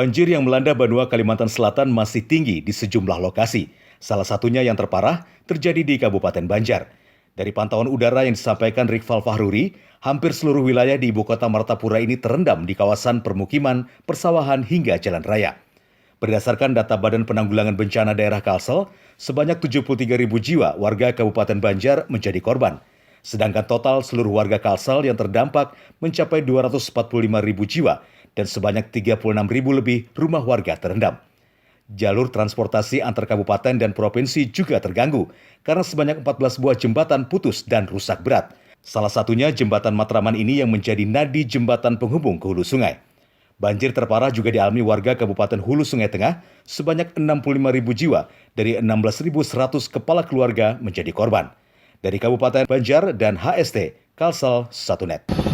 Banjir yang melanda Banua, Kalimantan Selatan masih tinggi di sejumlah lokasi. Salah satunya yang terparah terjadi di Kabupaten Banjar. Dari pantauan udara yang disampaikan Rikfal Fahruri, hampir seluruh wilayah di ibu kota Martapura ini terendam di kawasan permukiman, persawahan hingga jalan raya. Berdasarkan data Badan Penanggulangan Bencana Daerah Kalsel, sebanyak 73.000 jiwa warga Kabupaten Banjar menjadi korban. Sedangkan total seluruh warga Kalsel yang terdampak mencapai 245.000 jiwa dan sebanyak 36.000 lebih rumah warga terendam. Jalur transportasi antar kabupaten dan provinsi juga terganggu karena sebanyak 14 buah jembatan putus dan rusak berat. Salah satunya jembatan Matraman ini yang menjadi nadi jembatan penghubung ke hulu sungai. Banjir terparah juga dialami warga Kabupaten Hulu Sungai Tengah, sebanyak 65.000 jiwa dari 16.100 kepala keluarga menjadi korban. Dari Kabupaten Banjar dan HST, Kalsel 1net.